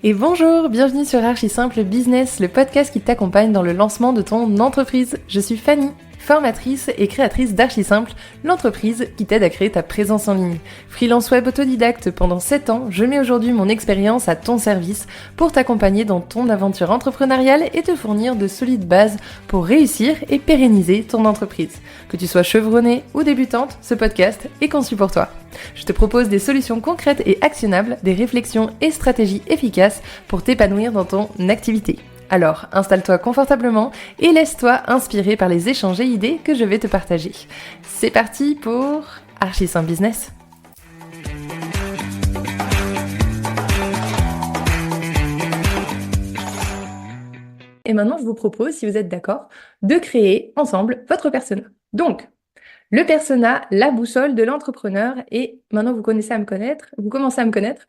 Et bonjour, bienvenue sur Archi Simple Business, le podcast qui t'accompagne dans le lancement de ton entreprise. Je suis Fanny, formatrice et créatrice d'Archi Simple, l'entreprise qui t'aide à créer ta présence en ligne. Freelance web autodidacte pendant 7 ans, je mets aujourd'hui mon expérience à ton service pour t'accompagner dans ton aventure entrepreneuriale et te fournir de solides bases pour réussir et pérenniser ton entreprise. Que tu sois chevronnée ou débutante, ce podcast est conçu pour toi. Je te propose des solutions concrètes et actionnables, des réflexions et stratégies efficaces pour t'épanouir dans ton activité. Alors, installe-toi confortablement et laisse-toi inspirer par les échanges et idées que je vais te partager. C'est parti pour Archi Simple Business. Et maintenant, je vous propose, si vous êtes d'accord, de créer ensemble votre persona. Donc, le persona, la boussole de l'entrepreneur, et maintenant vous commencez à me connaître.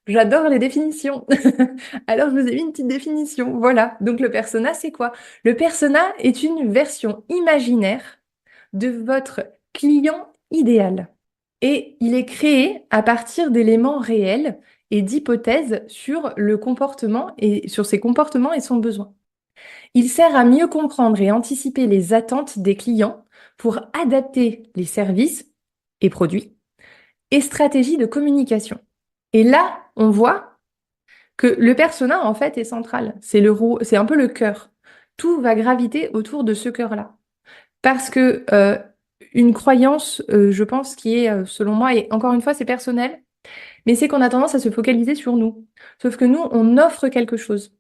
J'adore les définitions. Alors, je vous ai mis une petite définition. Voilà. Donc, le persona, c'est quoi? Le persona est une version imaginaire de votre client idéal. Et il est créé à partir d'éléments réels et d'hypothèses sur le comportement et sur ses comportements et son besoin. Il sert à mieux comprendre et anticiper les attentes des clients pour adapter les services et produits et stratégies de communication. Et là, on voit que le persona, en fait, est central. C'est un peu le cœur. Tout va graviter autour de ce cœur-là. Parce que une croyance, je pense, qui est, selon moi, et encore une fois, c'est personnel, mais c'est qu'on a tendance à se focaliser sur nous. Sauf que nous, on offre quelque chose.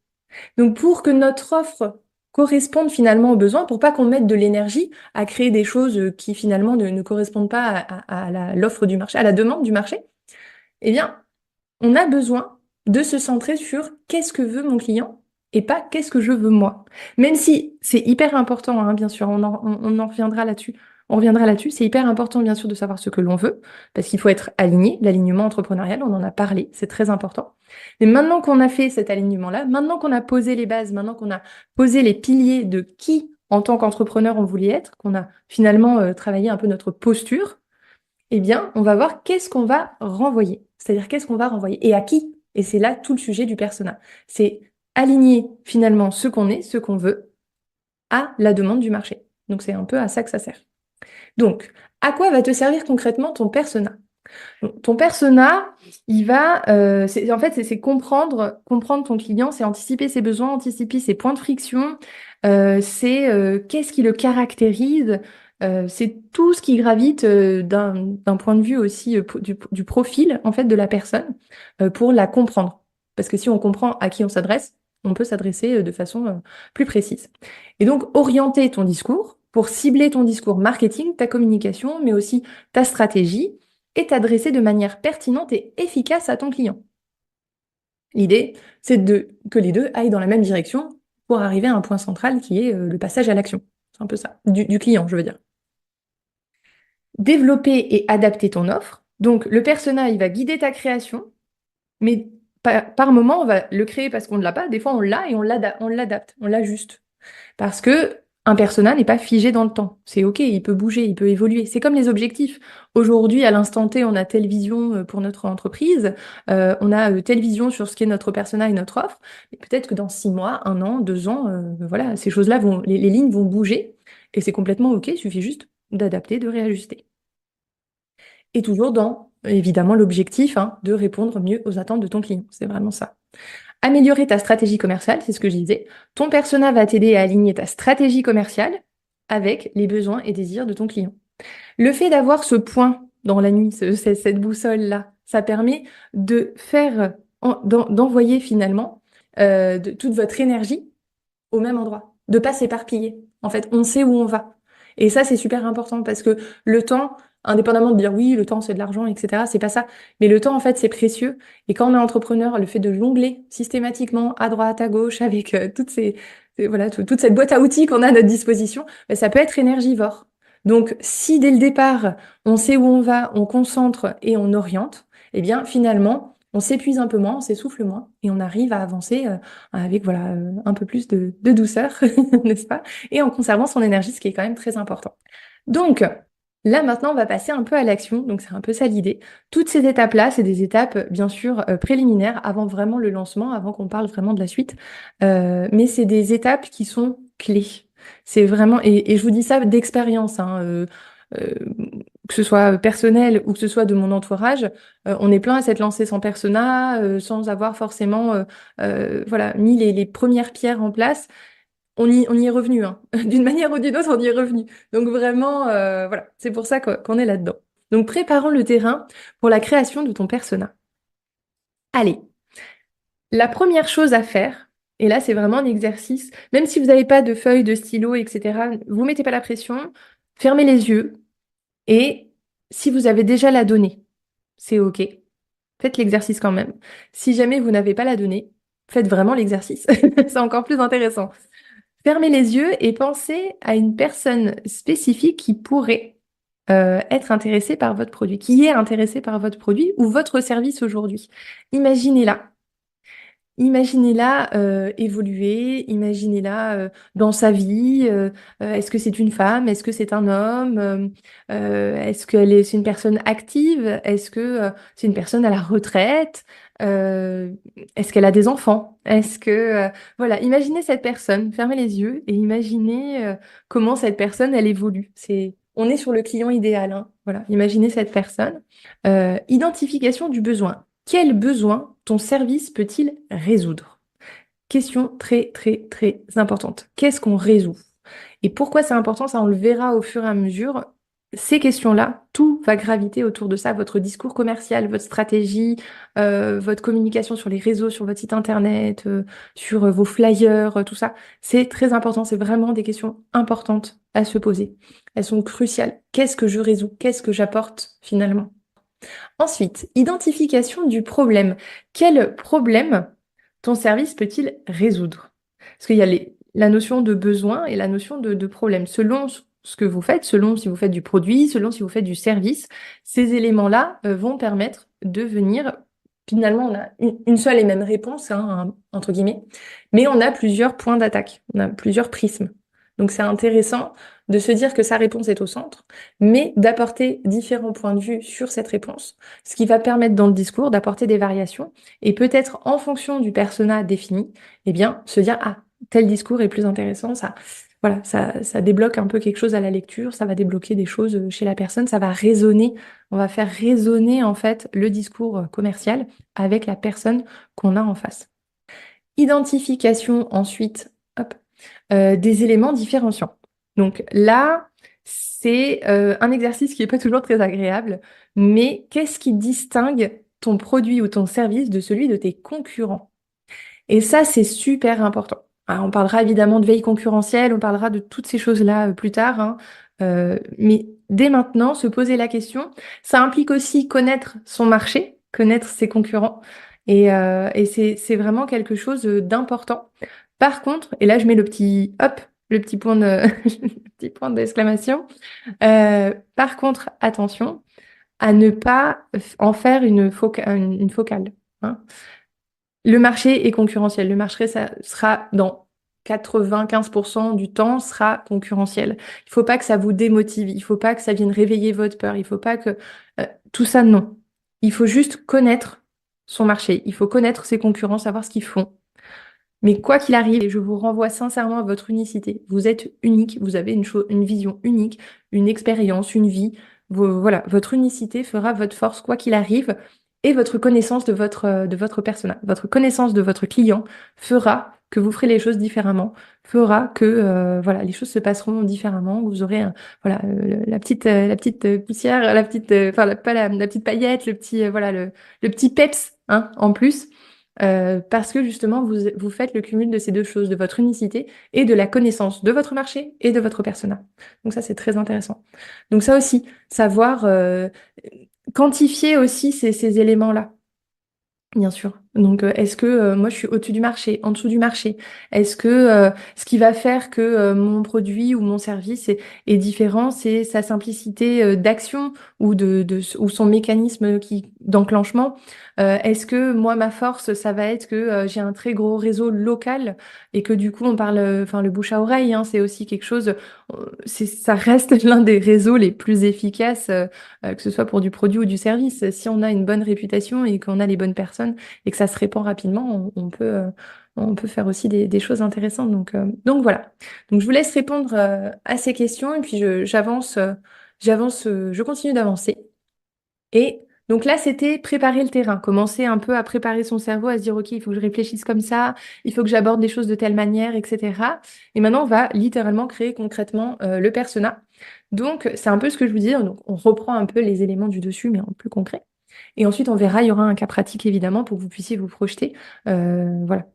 Donc, pour que notre offre corresponde finalement aux besoins, pour pas qu'on mette de l'énergie à créer des choses qui finalement ne correspondent pas à l'offre du marché, à la demande du marché, eh bien, on a besoin de se centrer sur qu'est-ce que veut mon client et pas qu'est-ce que je veux moi. Même si c'est hyper important, hein, bien sûr, on en reviendra là-dessus. On reviendra là-dessus. C'est hyper important, bien sûr, de savoir ce que l'on veut, parce qu'il faut être aligné. L'alignement entrepreneurial, on en a parlé, c'est très important. Mais maintenant qu'on a fait cet alignement-là, maintenant qu'on a posé les bases, maintenant qu'on a posé les piliers de qui, en tant qu'entrepreneur, on voulait être, qu'on a finalement travaillé un peu notre posture, eh bien, on va voir qu'est-ce qu'on va renvoyer. C'est-à-dire qu'est-ce qu'on va renvoyer et à qui. Et c'est là tout le sujet du persona. C'est aligner finalement ce qu'on est, ce qu'on veut, à la demande du marché. Donc, c'est un peu à ça que ça sert. Donc, à quoi va te servir concrètement ton persona? Donc, ton persona, en fait, c'est comprendre ton client, c'est anticiper ses besoins, anticiper ses points de friction, qu'est-ce qui le caractérise, c'est tout ce qui gravite d'un point de vue aussi du profil en fait de la personne pour la comprendre. Parce que si on comprend à qui on s'adresse, on peut s'adresser de façon plus précise. Et donc, orienter ton discours pour cibler ton discours marketing, ta communication, mais aussi ta stratégie et t'adresser de manière pertinente et efficace à ton client. L'idée, c'est que les deux aillent dans la même direction pour arriver à un point central qui est le passage à l'action. C'est un peu ça, du client, je veux dire. Développer et adapter ton offre. Donc, le persona, il va guider ta création, mais par moment, on va le créer parce qu'on ne l'a pas. Des fois, on l'a et on l'adapte, on l'ajuste. Parce que un persona n'est pas figé dans le temps. C'est OK, il peut bouger, il peut évoluer. C'est comme les objectifs. Aujourd'hui, à l'instant T, on a telle vision pour notre entreprise, on a telle vision sur ce qu'est notre persona et notre offre. Et peut-être que dans 6 mois, 1 an, 2 ans, voilà, ces choses-là les lignes vont bouger et c'est complètement OK. Il suffit juste d'adapter, de réajuster. Et toujours dans, évidemment, l'objectif de répondre mieux aux attentes de ton client. C'est vraiment ça. Améliorer ta stratégie commerciale, c'est ce que je disais. Ton persona va t'aider à aligner ta stratégie commerciale avec les besoins et désirs de ton client. Le fait d'avoir ce point dans la nuit, cette boussole-là, ça permet de d'envoyer finalement de toute votre énergie au même endroit, de pas s'éparpiller. En fait, on sait où on va. Et ça, c'est super important parce que le temps, indépendamment de dire oui, le temps c'est de l'argent, etc., c'est pas ça. Mais le temps, en fait, c'est précieux. Et quand on est entrepreneur, le fait de jongler systématiquement à droite, à gauche, avec voilà, toute cette boîte à outils qu'on a à notre disposition, ben, ça peut être énergivore. Donc, si dès le départ, on sait où on va, on concentre et on oriente, eh bien, finalement, on s'épuise un peu moins, on s'essouffle moins et on arrive à avancer avec voilà, un peu plus de douceur, n'est-ce pas? Et en conservant son énergie, ce qui est quand même très important. Donc, Là, maintenant, on va passer un peu à l'action. Donc, c'est un peu ça l'idée. Toutes ces étapes-là, c'est des étapes, bien sûr, préliminaires avant vraiment le lancement, avant qu'on parle vraiment de la suite. Mais c'est des étapes qui sont clés. C'est vraiment, et je vous dis ça d'expérience, hein, euh, que ce soit personnel ou que ce soit de mon entourage, on est plein à s'être lancé sans persona, sans avoir forcément, voilà, mis les premières pierres en place. On y est revenu, hein. D'une manière ou d'une autre, on y est revenu. Donc vraiment, voilà, c'est pour ça qu'on est là-dedans. Donc préparons le terrain pour la création de ton persona. Allez, la première chose à faire, et là c'est vraiment un exercice, même si vous n'avez pas de feuilles, de stylo, etc., vous mettez pas la pression, fermez les yeux et si vous avez déjà la donnée, c'est OK. Faites l'exercice quand même. Si jamais vous n'avez pas la donnée, faites vraiment l'exercice. C'est encore plus intéressant. Fermez les yeux et pensez à une personne spécifique qui pourrait être intéressée par votre produit, qui est intéressée par votre produit ou votre service aujourd'hui. Imaginez-la. Imaginez-la évoluer, imaginez-la dans sa vie. Est-ce que c'est une femme? Est-ce que c'est un homme? Est-ce c'est une personne active? Est-ce que c'est une personne à la retraite? Euh, Est-ce qu'elle a des enfants? Voilà, imaginez cette personne, fermez les yeux et imaginez comment cette personne, elle évolue. On est sur le client idéal, hein. Voilà, imaginez cette personne. Identification du besoin. Quel besoin ton service peut-il résoudre? Question très, très, très importante. Qu'est-ce qu'on résout? Et pourquoi c'est important? Ça, on le verra au fur et à mesure. Ces questions-là, tout va graviter autour de ça. Votre discours commercial, votre stratégie, votre communication sur les réseaux, sur votre site internet, sur vos flyers, tout ça. C'est très important. C'est vraiment des questions importantes à se poser. Elles sont cruciales. Qu'est-ce que je résous? Qu'est-ce que j'apporte finalement? Ensuite, identification du problème. Quel problème ton service peut-il résoudre? Parce qu'il y a la notion de besoin et la notion de problème. Selon ce que vous faites, selon si vous faites du produit, selon si vous faites du service, ces éléments-là vont permettre de venir. Finalement, on a une seule et même réponse, hein, entre guillemets, mais on a plusieurs points d'attaque, on a plusieurs prismes. Donc c'est intéressant de se dire que sa réponse est au centre, mais d'apporter différents points de vue sur cette réponse, ce qui va permettre dans le discours d'apporter des variations et peut-être en fonction du persona défini, eh bien, se dire, ah, tel discours est plus intéressant, ça, voilà, ça débloque un peu quelque chose à la lecture, ça va débloquer des choses chez la personne, ça va résonner, on va faire résonner en fait le discours commercial avec la personne qu'on a en face. Identification ensuite, hop, des éléments différenciants. Donc là, c'est un exercice qui n'est pas toujours très agréable, mais qu'est-ce qui distingue ton produit ou ton service de celui de tes concurrents? Et ça, c'est super important. Alors, on parlera évidemment de veille concurrentielle, on parlera de toutes ces choses-là plus tard, hein. Mais dès maintenant, se poser la question, ça implique aussi connaître son marché, connaître ses concurrents. Et c'est vraiment quelque chose d'important. Par contre, et là je mets le petit hop, le petit point le petit point d'exclamation. Par contre, attention à ne pas en faire une focale, hein. Le marché est concurrentiel. Le marché, ça sera dans 95% du temps sera concurrentiel. Il faut pas que ça vous démotive. Il faut pas que ça vienne réveiller votre peur. Il faut pas que tout ça, non. Il faut juste connaître son marché. Il faut connaître ses concurrents, savoir ce qu'ils font. Mais quoi qu'il arrive, et je vous renvoie sincèrement à votre unicité. Vous êtes unique, vous avez une vision unique, une expérience, une vie. Voilà, votre unicité fera votre force quoi qu'il arrive. Et votre connaissance de votre persona, votre connaissance de votre client fera que vous ferez les choses différemment, fera que voilà, les choses se passeront différemment. Vous aurez voilà, la petite poussière, enfin pas la petite paillette, le petit voilà le petit peps hein, en plus. Parce que justement, vous faites le cumul de ces deux choses, de votre unicité et de la connaissance de votre marché et de votre persona. Donc ça, c'est très intéressant. Donc ça aussi, savoir quantifier aussi ces éléments-là, bien sûr. Donc, est-ce que moi, je suis au-dessus du marché, en dessous du marché? Est-ce que ce qui va faire que mon produit ou mon service est différent, c'est sa simplicité d'action ou son mécanisme d'enclenchement? Est-ce que moi, ma force, ça va être que j'ai un très gros réseau local et que du coup, on parle, enfin, le bouche à oreille, hein, c'est aussi quelque chose, ça reste l'un des réseaux les plus efficaces, que ce soit pour du produit ou du service. Si on a une bonne réputation et qu'on a les bonnes personnes, et que ça se répand rapidement, on peut faire aussi des choses intéressantes. Donc voilà. Donc je vous laisse répondre à ces questions et puis je continue d'avancer. Et donc là, c'était préparer le terrain, commencer un peu à préparer son cerveau, à se dire, OK, il faut que je réfléchisse comme ça, il faut que j'aborde les choses de telle manière, etc. Et maintenant, on va littéralement créer concrètement le persona. Donc, c'est un peu ce que je vous dis. Donc, on reprend un peu les éléments du dessus, mais en plus concret. Et ensuite, on verra, il y aura un cas pratique évidemment pour que vous puissiez vous projeter. Voilà.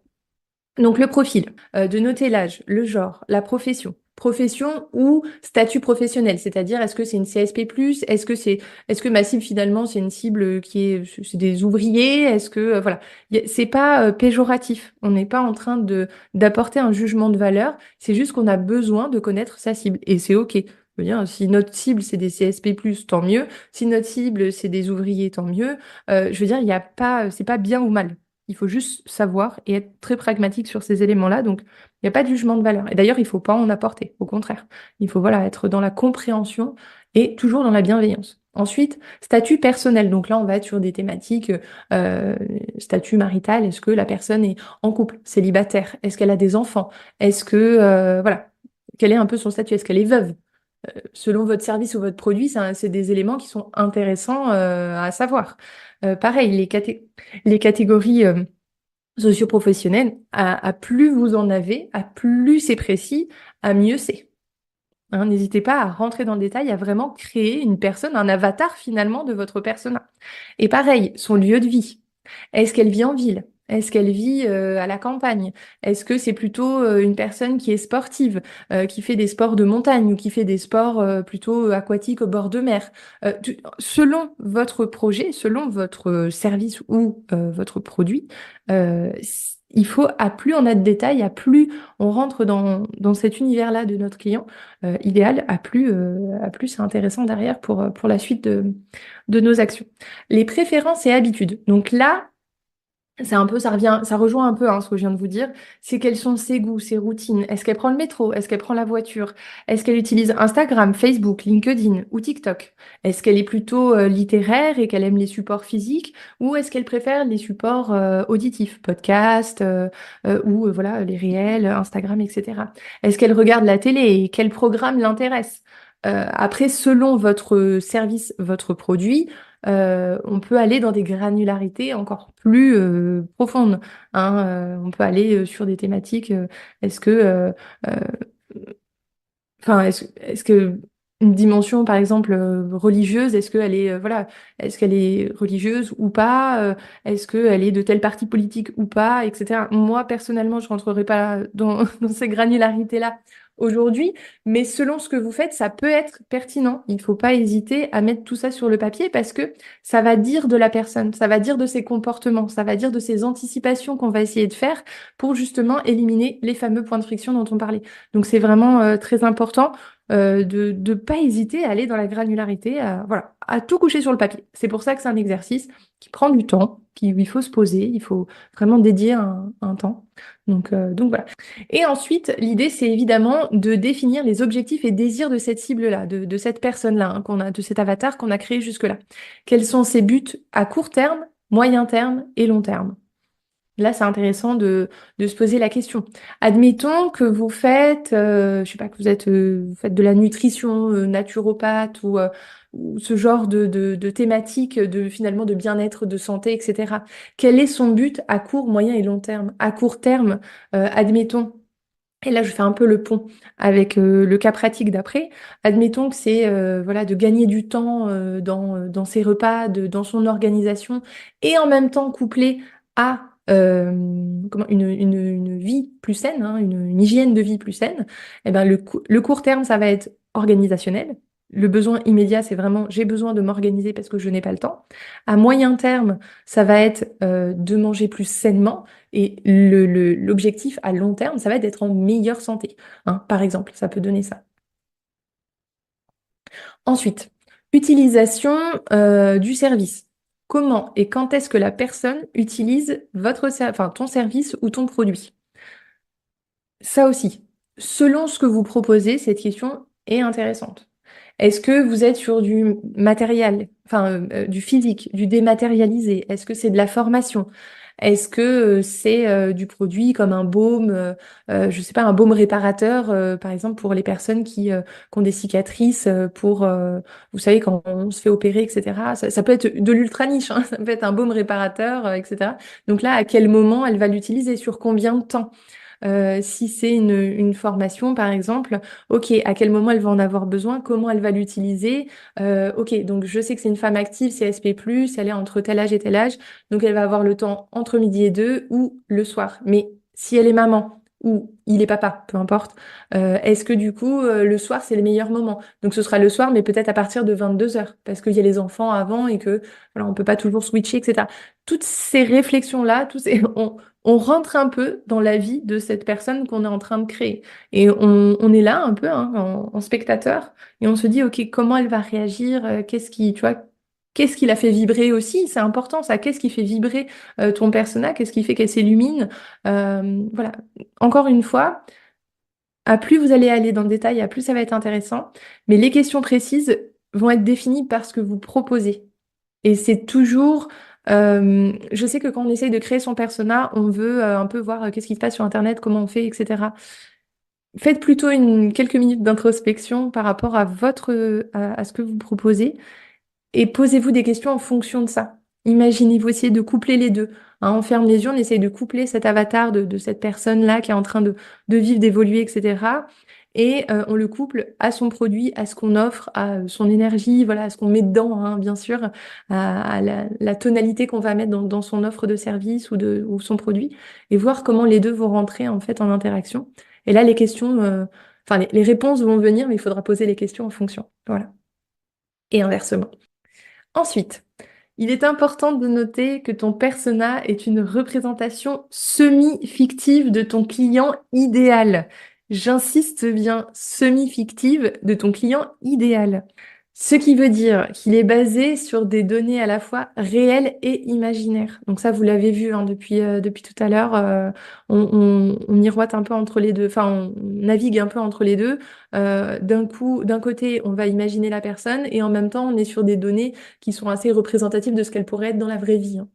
Donc le profil, de noter l'âge, le genre, la profession. Profession ou statut professionnel, c'est-à-dire est-ce que c'est une CSP+, est-ce que ma cible finalement c'est une cible c'est des ouvriers, est-ce que voilà, c'est pas péjoratif. On n'est pas en train de d'apporter un jugement de valeur, c'est juste qu'on a besoin de connaître sa cible et c'est OK. Je veux dire, si notre cible c'est des CSP+, tant mieux. Si notre cible c'est des ouvriers, tant mieux. Je veux dire, il y a pas, c'est pas bien ou mal. Il faut juste savoir et être très pragmatique sur ces éléments-là. Donc, il n'y a pas de jugement de valeur. Et d'ailleurs, il ne faut pas en apporter. Au contraire, il faut voilà, être dans la compréhension et toujours dans la bienveillance. Ensuite, statut personnel. Donc là, on va être sur des thématiques, euh, statut marital. Est-ce que la personne est en couple, célibataire? Est-ce qu'elle a des enfants? Est-ce que, voilà, quel est un peu son statut? Est-ce qu'elle est veuve? Selon votre service ou votre produit, c'est des éléments qui sont intéressants à savoir. Pareil, les catégories socio-professionnelles, à plus vous en avez, à plus c'est précis, à mieux c'est. Hein, n'hésitez pas à rentrer dans le détail, à vraiment créer une personne, un avatar finalement de votre persona. Et pareil, son lieu de vie. Est-ce qu'elle vit en ville? Est-ce qu'elle vit à la campagne? Est-ce que c'est plutôt une personne qui est sportive, qui fait des sports de montagne ou qui fait des sports plutôt aquatiques au bord de mer? Selon votre projet, selon votre service ou votre produit, il faut, à plus on a de détails, à plus on rentre dans cet univers-là de notre client, idéal, à plus c'est intéressant derrière pour la suite de nos actions. Les préférences et habitudes. Donc là, c'est un peu, ça rejoint un peu ce que je viens de vous dire. C'est quels sont ses goûts, ses routines. Est-ce qu'elle prend le métro? Est-ce qu'elle prend la voiture? Est-ce qu'elle utilise Instagram, Facebook, LinkedIn ou TikTok? Est-ce qu'elle est plutôt littéraire et qu'elle aime les supports physiques? Ou est-ce qu'elle préfère les supports auditifs, podcasts ou voilà, les réels, Instagram, etc. Est-ce qu'elle regarde la télé et quel programme l'intéresse? Après, selon votre service, votre produit, on peut aller dans des granularités encore plus profondes. Hein. On peut aller sur des thématiques. Est-ce que, euh, enfin, est-ce que une dimension, par exemple, religieuse, est-ce qu'elle est, voilà, est-ce qu'elle est religieuse ou pas? Est-ce qu'elle est de tel parti politique ou pas, etc. Moi, personnellement, je rentrerai pas dans, dans ces granularités-là aujourd'hui, mais selon ce que vous faites, ça peut être pertinent. Il ne faut pas hésiter à mettre tout ça sur le papier parce que ça va dire de la personne, ça va dire de ses comportements, ça va dire de ses anticipations qu'on va essayer de faire pour justement éliminer les fameux points de friction dont on parlait. Donc c'est vraiment très important de ne pas hésiter à aller dans la granularité, voilà, à tout coucher sur le papier. C'est pour ça que c'est un exercice qui prend du temps, où il faut se poser, il faut vraiment dédier un temps. Donc voilà. Et ensuite, l'idée, c'est évidemment de définir les objectifs et désirs de cette cible-là, de cette personne-là, hein, de cet avatar qu'on a créé jusque-là. Quels sont ses buts à court terme, moyen terme et long terme? Là, c'est intéressant de se poser la question. Admettons que vous faites, je sais pas, que vous faites de la nutrition naturopathe ou ce genre de thématique de finalement de bien-être, de santé, etc. Quel est son but à court, moyen et long terme? À court terme, admettons. Et là, je fais un peu le pont avec le cas pratique d'après. Admettons que c'est voilà de gagner du temps dans ses repas, dans son organisation, et en même temps couplé à une vie plus saine, hein, une hygiène de vie plus saine. Eh ben, le court terme, ça va être organisationnel. le besoin immédiat, c'est vraiment j'ai besoin de m'organiser parce que je n'ai pas le temps. À moyen terme, ça va être de manger plus sainement. Et l'objectif à long terme, ça va être d'être en meilleure santé, hein, par exemple, ça peut donner ça. Ensuite, utilisation du service. Comment et quand est-ce que la personne utilise enfin, ton service ou ton produit? Ça aussi, selon ce que vous proposez, cette question est intéressante. Est-ce que vous êtes sur du matériel, enfin du physique, du dématérialisé? Est-ce que c'est de la formation? Est-ce que c'est du produit comme un baume, je sais pas, un baume réparateur, par exemple pour les personnes qui ont des cicatrices, vous savez, quand on se fait opérer, etc. Ça peut être de l'ultra niche, hein, ça peut être un baume réparateur, etc. Donc là, à quel moment elle va l'utiliser? Sur combien de temps? Si c'est une formation, par exemple, ok, à quel moment elle va en avoir besoin, comment elle va l'utiliser. Ok, donc je sais que c'est une femme active, c'est SP+, elle est entre tel âge et tel âge, donc elle va avoir le temps entre midi et deux ou le soir. Mais si elle est maman ou il est papa, peu importe, est-ce que du coup, le soir, c'est le meilleur moment? Donc ce sera le soir, mais peut-être à partir de 22 heures, parce qu'il y a les enfants avant et que voilà, on peut pas toujours switcher, etc. Toutes ces réflexions-là, on rentre un peu dans la vie de cette personne qu'on est en train de créer. Et on est là un peu hein, en spectateur et on se dit, OK, comment elle va réagir? Tu vois, qu'est-ce qui la fait vibrer aussi? C'est important ça. Qu'est-ce qui fait vibrer ton persona? Qu'est-ce qui fait qu'elle s'illumine? Voilà. Encore une fois, à plus vous allez aller dans le détail, à plus ça va être intéressant. Mais les questions précises vont être définies par ce que vous proposez. Et c'est toujours, je sais que quand on essaye de créer son persona, on veut un peu voir qu'est-ce qui se passe sur Internet, comment on fait, etc. Faites plutôt quelques minutes d'introspection par rapport à à ce que vous proposez et posez-vous des questions en fonction de ça. Imaginez-vous essayer de coupler les deux, hein. On ferme les yeux, on essaye de coupler cet avatar de cette personne-là qui est en train de vivre, d'évoluer, etc. Et on le couple à son produit, à ce qu'on offre, à son énergie, voilà, à ce qu'on met dedans, hein, bien sûr, à la tonalité qu'on va mettre dans son offre de service ou son produit, et voir comment les deux vont rentrer en fait en interaction. Et là, enfin les réponses vont venir, mais il faudra poser les questions en fonction. Voilà. Et inversement. Ensuite, il est important de noter que ton persona est une représentation semi-fictive de ton client idéal. J'insiste bien, semi-fictive de ton client idéal. Ce qui veut dire qu'il est basé sur des données à la fois réelles et imaginaires. Donc ça, vous l'avez vu hein, depuis tout à l'heure, on miroite un peu entre les deux, enfin on navigue un peu entre les deux. D'un côté, on va imaginer la personne et en même temps, on est sur des données qui sont assez représentatives de ce qu'elle pourrait être dans la vraie vie, hein.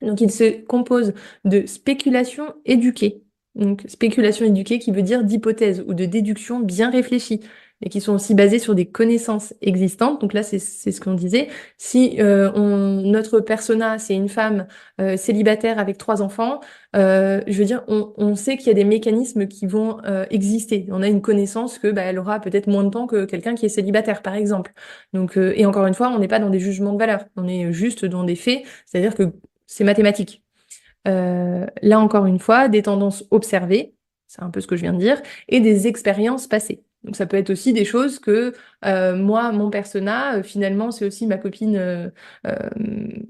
Donc il se compose de spéculation éduquée. Donc spéculation éduquée qui veut dire d'hypothèses ou de déductions bien réfléchies et qui sont aussi basées sur des connaissances existantes. Donc là, c'est ce qu'on disait. Si notre persona, c'est une femme célibataire avec 3 enfants, je veux dire, on sait qu'il y a des mécanismes qui vont exister. On a une connaissance que bah, elle aura peut-être moins de temps que quelqu'un qui est célibataire, par exemple. Donc, et encore une fois, on n'est pas dans des jugements de valeur. On est juste dans des faits. C'est-à-dire que c'est mathématique. Là encore une fois, des tendances observées, c'est un peu ce que je viens de dire, et des expériences passées. Donc ça peut être aussi des choses que moi, mon persona, finalement, c'est aussi euh,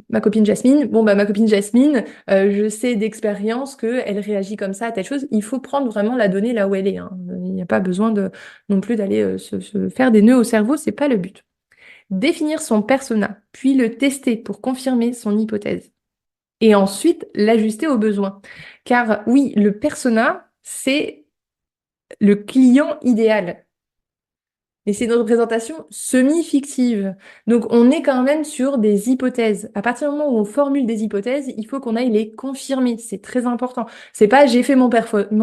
ma copine Jasmine. Bon, bah ma copine Jasmine, je sais d'expérience qu'elle réagit comme ça à telle chose. Il faut prendre vraiment la donnée là où elle est, hein. Il n'y a pas besoin non plus d'aller se faire des nœuds au cerveau, c'est pas le but. Définir son persona, puis le tester pour confirmer son hypothèse et ensuite l'ajuster aux besoins. Car oui, le persona, c'est le client idéal. Et c'est une représentation semi-fictive. Donc on est quand même sur des hypothèses. À partir du moment où on formule des hypothèses, il faut qu'on aille les confirmer. C'est très important. C'est pas j'ai fait mon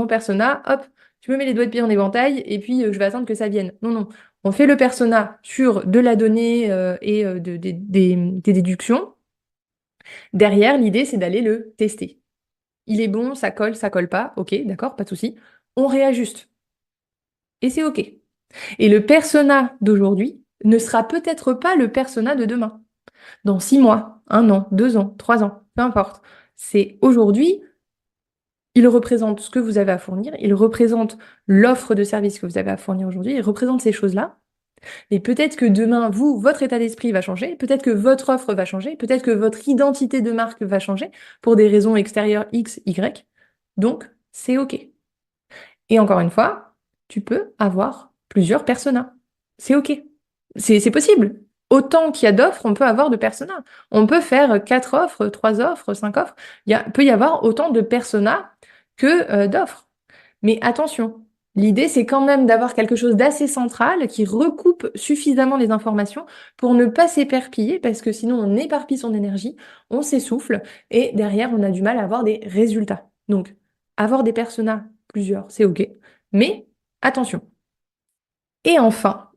persona, hop, tu me mets les doigts de pied en éventail et puis je vais attendre que ça vienne. Non, non. On fait le persona sur de la donnée et des déductions. Derrière, l'idée, c'est d'aller le tester. Il est bon, ça colle pas, ok, d'accord, pas de souci. On réajuste. Et c'est ok. Et le persona d'aujourd'hui ne sera peut-être pas le persona de demain. Dans 6 mois, 1 an, 2 ans, 3 ans, peu importe. C'est aujourd'hui, il représente ce que vous avez à fournir, il représente l'offre de service que vous avez à fournir aujourd'hui, il représente ces choses-là. Mais peut-être que demain, vous, votre état d'esprit va changer, peut-être que votre offre va changer, peut-être que votre identité de marque va changer pour des raisons extérieures X, Y. Donc, c'est OK. Et encore une fois, tu peux avoir plusieurs personas. C'est OK. C'est possible. Autant qu'il y a d'offres, on peut avoir de personas. On peut faire 4 offres, 3 offres, 5 offres. Peut y avoir autant de personas que d'offres. Mais attention, l'idée, c'est quand même d'avoir quelque chose d'assez central qui recoupe suffisamment les informations pour ne pas s'éperpiller, parce que sinon on éparpille son énergie, on s'essouffle, et derrière, on a du mal à avoir des résultats. Donc, avoir des personas, plusieurs, c'est OK. Mais attention. Et enfin,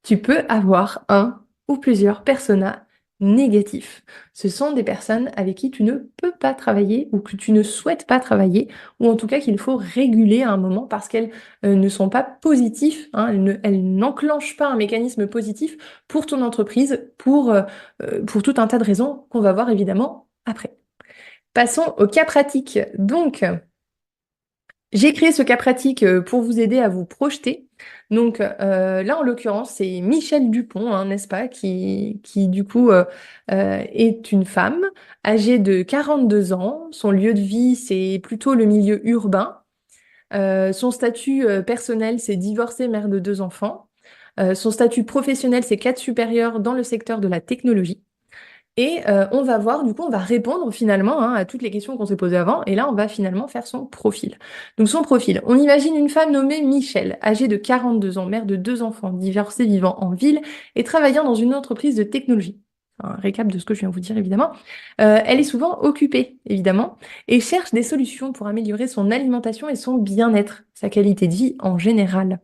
tu peux avoir un ou plusieurs personas négatifs. Ce sont des personnes avec qui tu ne peux pas travailler ou que tu ne souhaites pas travailler, ou en tout cas qu'il faut réguler à un moment parce qu'elles ne sont pas positives, hein, elles n'enclenchent pas un mécanisme positif pour ton entreprise, pour tout un tas de raisons qu'on va voir évidemment après. Passons au cas pratique. Donc, j'ai créé ce cas pratique pour vous aider à vous projeter. Donc là, en l'occurrence, c'est Michel Dupont, hein, n'est-ce pas, qui du coup est une femme âgée de 42 ans. Son lieu de vie, c'est plutôt le milieu urbain. Son statut personnel, c'est divorcée, mère de 2 enfants. Son statut professionnel, c'est cadre supérieur dans le secteur de la technologie. Et on va voir, du coup, on va répondre finalement hein, à toutes les questions qu'on s'est posées avant. Et là, on va finalement faire son profil. Donc son profil, on imagine une femme nommée Michel, âgée de 42 ans, mère de 2 enfants, divorcée, vivant en ville et travaillant dans une entreprise de technologie. Un récap de ce que je viens de vous dire, évidemment. Elle est souvent occupée, évidemment, et cherche des solutions pour améliorer son alimentation et son bien-être, sa qualité de vie en général.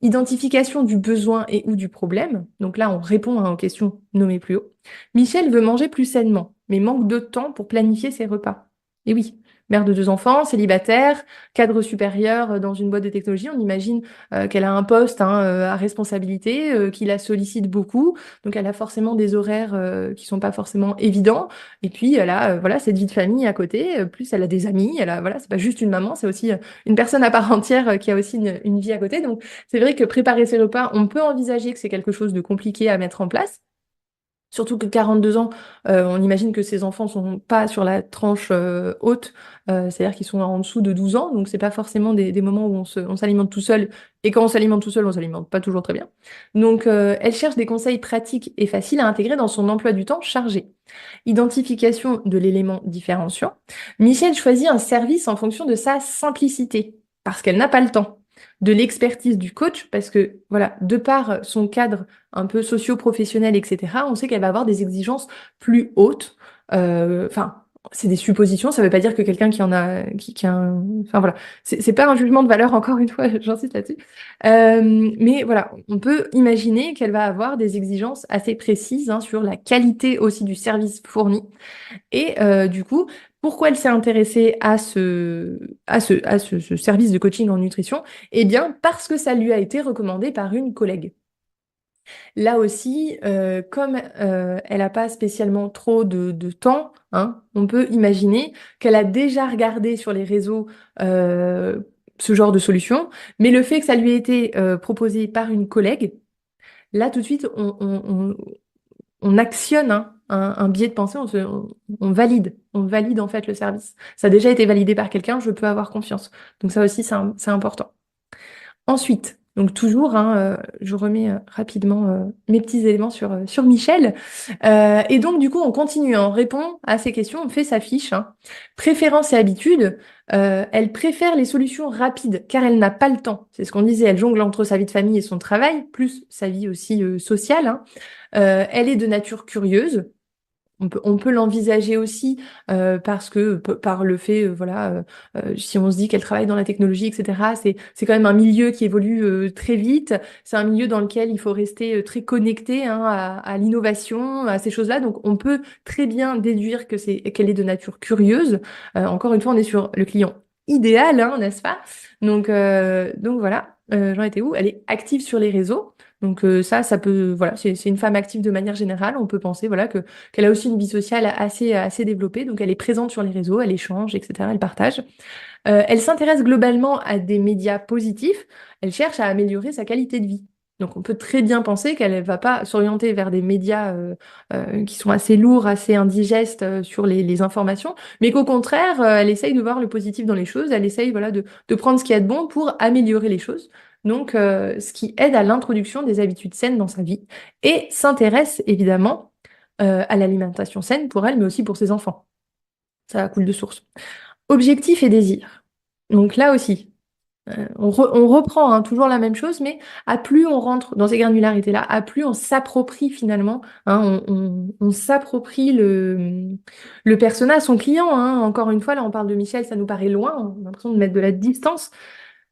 Identification du besoin et ou du problème. Donc là, on répond hein, aux questions nommées plus haut. Michel veut manger plus sainement, mais manque de temps pour planifier ses repas. Et oui, mère de 2 enfants, célibataire, cadre supérieur dans une boîte de technologie, on imagine qu'elle a un poste hein, à responsabilité, qui la sollicite beaucoup. Donc elle a forcément des horaires qui sont pas forcément évidents. Et puis elle a voilà cette vie de famille à côté. Plus elle a des amis. Elle a voilà, c'est pas juste une maman, c'est aussi une personne à part entière qui a aussi une vie à côté. Donc c'est vrai que préparer ses repas, on peut envisager que c'est quelque chose de compliqué à mettre en place. Surtout que 42 ans, on imagine que ces enfants sont pas sur la tranche haute, c'est-à-dire qu'ils sont en dessous de 12 ans, donc c'est pas forcément des moments où on s'alimente tout seul. Et quand on s'alimente tout seul, on s'alimente pas toujours très bien. Donc, elle cherche des conseils pratiques et faciles à intégrer dans son emploi du temps chargé. Identification de l'élément différenciant. Michel choisit un service en fonction de sa simplicité, parce qu'elle n'a pas le temps. De l'expertise du coach, parce que voilà, de par son cadre un peu socio-professionnel, etc., on sait qu'elle va avoir des exigences plus hautes. Enfin, c'est des suppositions, ça veut pas dire que quelqu'un qui en a, qui a enfin voilà, c'est pas un jugement de valeur, encore une fois, j'insiste là-dessus. Mais voilà, on peut imaginer qu'elle va avoir des exigences assez précises hein, sur la qualité aussi du service fourni. Et du coup, pourquoi elle s'est intéressée à ce service de coaching en nutrition? Eh bien, parce que ça lui a été recommandé par une collègue. Là aussi, comme elle n'a pas spécialement trop de temps, hein, on peut imaginer qu'elle a déjà regardé sur les réseaux ce genre de solution, mais le fait que ça lui ait été proposé par une collègue, là tout de suite, on actionne hein, un biais de pensée, on valide en fait le service. Ça a déjà été validé par quelqu'un, je peux avoir confiance. Donc ça aussi, c'est important. Ensuite, donc toujours, hein, je remets rapidement mes petits éléments sur Michel. Et donc, du coup, on continue, hein, on répond à ces questions, on fait sa fiche. Hein. Préférence et habitude, elle préfère les solutions rapides car elle n'a pas le temps. C'est ce qu'on disait, elle jongle entre sa vie de famille et son travail, plus sa vie aussi sociale. Hein. Elle est de nature curieuse. On peut l'envisager aussi parce que par le fait, voilà, si on se dit qu'elle travaille dans la technologie, etc., c'est quand même un milieu qui évolue très vite. C'est un milieu dans lequel il faut rester très connecté hein, à l'innovation, à ces choses-là. Donc, on peut très bien déduire qu'elle est de nature curieuse. Encore une fois, on est sur le client idéal, hein, n'est-ce pas? Donc voilà. J'en étais où? Elle est active sur les réseaux. Donc ça peut, voilà, c'est une femme active de manière générale. On peut penser, voilà, qu'elle a aussi une vie sociale assez développée. Donc elle est présente sur les réseaux, elle échange, etc. Elle partage. Elle s'intéresse globalement à des médias positifs. Elle cherche à améliorer sa qualité de vie. Donc on peut très bien penser qu'elle ne va pas s'orienter vers des médias qui sont assez lourds, assez indigestes sur les informations, mais qu'au contraire, elle essaye de voir le positif dans les choses, elle essaye voilà, de prendre ce qu'il y a de bon pour améliorer les choses. Donc ce qui aide à l'introduction des habitudes saines dans sa vie et s'intéresse évidemment à l'alimentation saine pour elle, mais aussi pour ses enfants. Ça coule de source. Objectif et désir. Donc là aussi, on reprend hein, toujours la même chose, mais à plus on rentre dans ces granularités-là, à plus on s'approprie finalement, hein, on s'approprie le persona à son client. Hein. Encore une fois, là on parle de Michel, ça nous paraît loin, on a l'impression de mettre de la distance.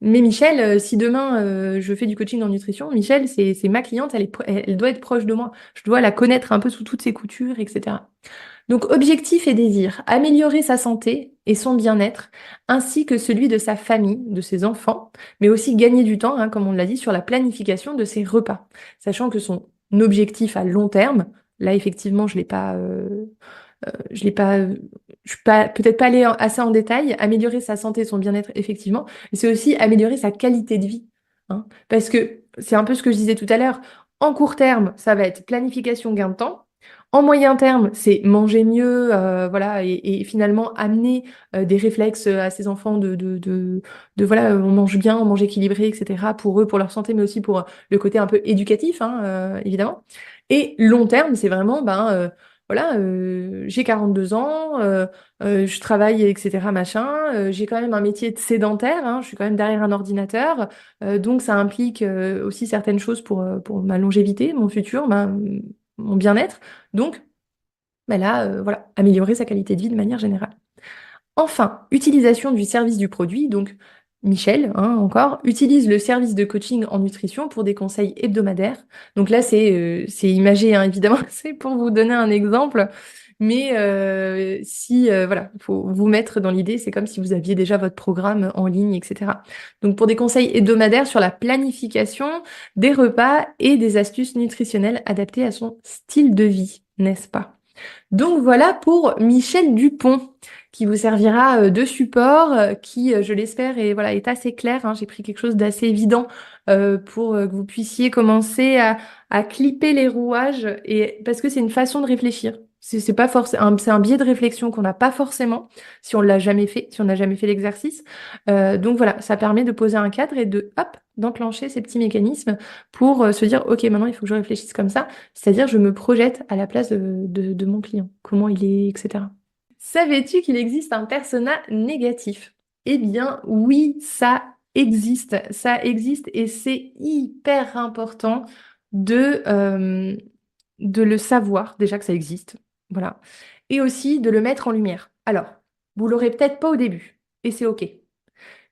Mais Michel, si demain je fais du coaching en nutrition, Michel, c'est ma cliente, elle doit être proche de moi. Je dois la connaître un peu sous toutes ses coutures, etc. Donc, objectif et désir, améliorer sa santé et son bien-être, ainsi que celui de sa famille, de ses enfants, mais aussi gagner du temps, hein, comme on l'a dit, sur la planification de ses repas, sachant que son objectif à long terme, là effectivement, je l'ai pas, je suis pas, peut-être pas allée assez en détail, améliorer sa santé et son bien-être effectivement, mais c'est aussi améliorer sa qualité de vie, hein, parce que c'est un peu ce que je disais tout à l'heure. En court terme, ça va être planification, gain de temps. En moyen terme, c'est manger mieux, voilà, et finalement amener des réflexes à ses enfants voilà, on mange bien, on mange équilibré, etc. pour eux, pour leur santé, mais aussi pour le côté un peu éducatif, hein, évidemment. Et long terme, c'est vraiment, ben, voilà, j'ai 42 ans, je travaille, etc., machin, j'ai quand même un métier de sédentaire, hein, je suis quand même derrière un ordinateur, donc ça implique aussi certaines choses pour ma longévité, mon futur, mon bien-être. Donc, bah là, voilà, améliorer sa qualité de vie de manière générale. Enfin, utilisation du service du produit. Donc, Michel, hein, encore, utilise le service de coaching en nutrition pour des conseils hebdomadaires. Donc là, c'est imagé, hein, évidemment, c'est pour vous donner un exemple. Mais si, voilà, il faut vous mettre dans l'idée, c'est comme si vous aviez déjà votre programme en ligne, etc. Donc, pour des conseils hebdomadaires sur la planification des repas et des astuces nutritionnelles adaptées à son style de vie, n'est-ce pas? Donc voilà pour Michel Dupont, qui vous servira de support, qui, je l'espère, est assez clair. Hein. J'ai pris quelque chose d'assez évident pour que vous puissiez commencer à clipper les rouages, et parce que c'est une façon de réfléchir. C'est pas forcément, c'est un biais de réflexion qu'on n'a pas forcément si on l'a jamais fait, si on n'a jamais fait l'exercice. Donc voilà, ça permet de poser un cadre et de hop, d'enclencher ces petits mécanismes pour se dire, ok, maintenant il faut que je réfléchisse comme ça. C'est-à-dire, je me projette à la place de mon client, comment il est, etc. Savais-tu qu'il existe un persona négatif? Eh bien, oui, ça existe. Ça existe et c'est hyper important de, euh, de le savoir, déjà que ça existe. Voilà. Et aussi de le mettre en lumière. Alors, vous l'aurez peut-être pas au début, et c'est OK.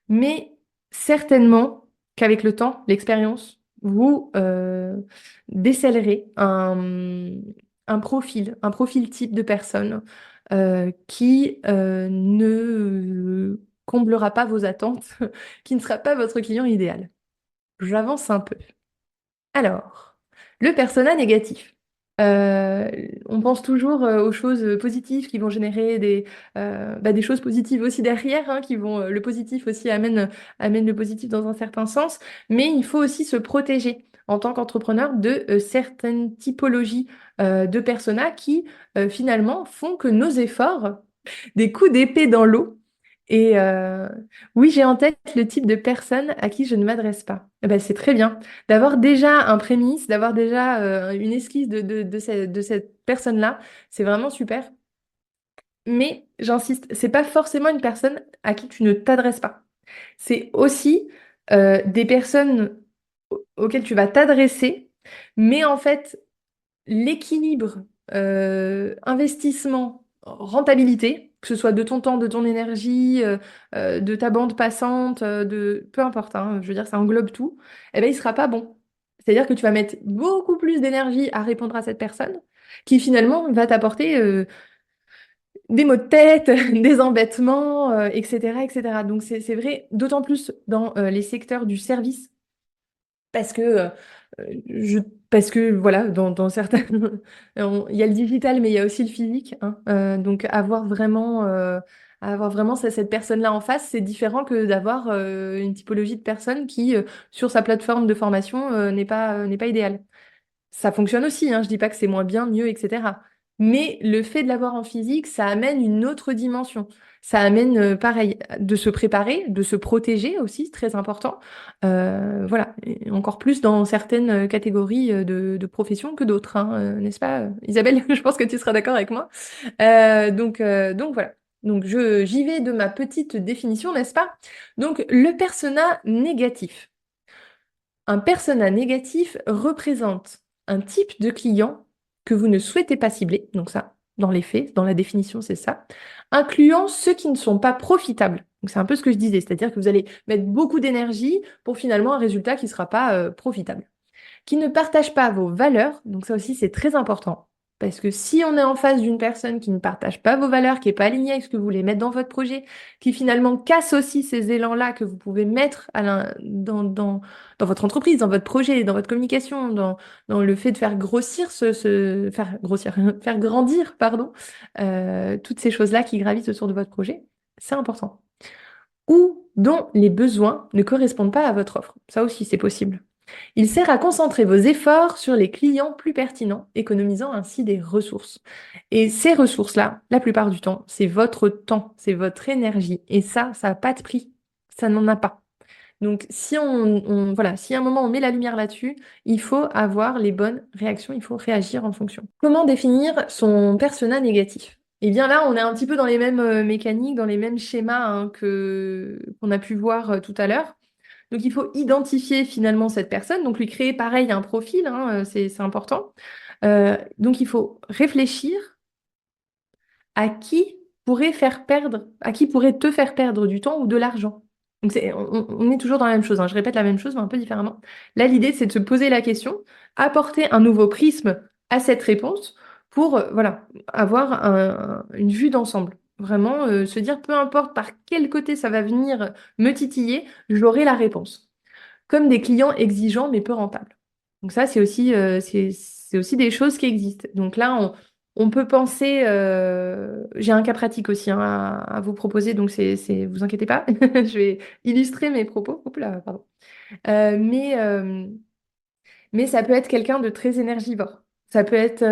Mais certainement qu'avec le temps, l'expérience, vous décèlerez un profil type de personne qui ne comblera pas vos attentes, qui ne sera pas votre client idéal. J'avance un peu. Alors, le persona négatif. Euh, on pense toujours aux choses positives qui vont générer des choses positives aussi derrière, hein, qui vont, le positif aussi amène le positif dans un certain sens, mais il faut aussi se protéger en tant qu'entrepreneur de certaines typologies de personas qui finalement font que nos efforts, des coups d'épée dans l'eau, et oui, j'ai en tête le type de personne à qui je ne m'adresse pas. Eh ben, c'est très bien d'avoir déjà un prémisse, d'avoir déjà une esquisse de cette personne-là. C'est vraiment super. Mais j'insiste, c'est pas forcément une personne à qui tu ne t'adresses pas. C'est aussi des personnes auxquelles tu vas t'adresser, mais en fait, l'équilibre investissement, rentabilité, que ce soit de ton temps, de ton énergie, de ta bande passante, peu importe, hein, je veux dire, ça englobe tout, eh ben, il sera pas bon. C'est-à-dire que tu vas mettre beaucoup plus d'énergie à répondre à cette personne qui finalement va t'apporter des maux de tête, des embêtements, etc., etc. Donc c'est vrai, d'autant plus dans les secteurs du service parce que, je, parce que voilà, dans certains, il y a le digital, mais il y a aussi le physique, hein. Donc avoir vraiment à avoir vraiment cette personne-là en face. C'est différent que d'avoir une typologie de personne qui, sur sa plateforme de formation, n'est pas idéale. Ça fonctionne aussi, hein, je dis pas que c'est moins bien, mieux, etc. Mais le fait de l'avoir en physique, ça amène une autre dimension. Ça amène, pareil, de se préparer, de se protéger aussi, c'est très important. Voilà, et encore plus dans certaines catégories de professions que d'autres, hein, n'est-ce pas, Isabelle? Je pense que tu seras d'accord avec moi. Donc voilà. Donc j'y vais de ma petite définition, n'est-ce pas? Donc le persona négatif. Un persona négatif représente un type de client que vous ne souhaitez pas cibler, donc ça, dans les faits, dans la définition, c'est ça, incluant ceux qui ne sont pas profitables. Donc c'est un peu ce que je disais, c'est-à-dire que vous allez mettre beaucoup d'énergie pour finalement un résultat qui ne sera pas profitable, qui ne partagent pas vos valeurs. Donc ça aussi, c'est très important. Parce que si on est en face d'une personne qui ne partage pas vos valeurs, qui n'est pas alignée avec ce que vous voulez mettre dans votre projet, qui finalement casse aussi ces élans-là que vous pouvez mettre dans votre entreprise, dans votre projet, dans votre communication, dans le fait de faire grossir faire grossir, faire grandir, pardon, toutes ces choses-là qui gravitent autour de votre projet, c'est important. Ou dont les besoins ne correspondent pas à votre offre. Ça aussi, c'est possible. Il sert à concentrer vos efforts sur les clients plus pertinents, économisant ainsi des ressources. Et ces ressources-là, la plupart du temps, c'est votre temps, c'est votre énergie. Et ça n'a pas de prix. Ça n'en a pas. Donc, si voilà, si à un moment on met la lumière là-dessus, il faut avoir les bonnes réactions, il faut réagir en fonction. Comment définir son persona négatif? Eh bien là, on est un petit peu dans les mêmes mécaniques, dans les mêmes schémas hein, que qu'on a pu voir tout à l'heure. Donc, il faut identifier finalement cette personne, donc lui créer pareil un profil, hein, c'est important. Donc, il faut réfléchir à qui à qui pourrait te faire perdre du temps ou de l'argent. Donc, on est toujours dans la même chose, hein. Je répète la même chose, mais un peu différemment. Là, l'idée, c'est de se poser la question, apporter un nouveau prisme à cette réponse pour, voilà, avoir une vue d'ensemble. Vraiment, se dire, peu importe par quel côté ça va venir me titiller, j'aurai la réponse comme des clients exigeants mais peu rentables. Donc ça, c'est aussi des choses qui existent. Donc là, on peut penser, j'ai un cas pratique aussi hein, à vous proposer, donc vous inquiétez pas, je vais illustrer mes propos. Oups là, pardon. Euh, mais, euh, mais ça peut être quelqu'un de très énergivore. Ça peut être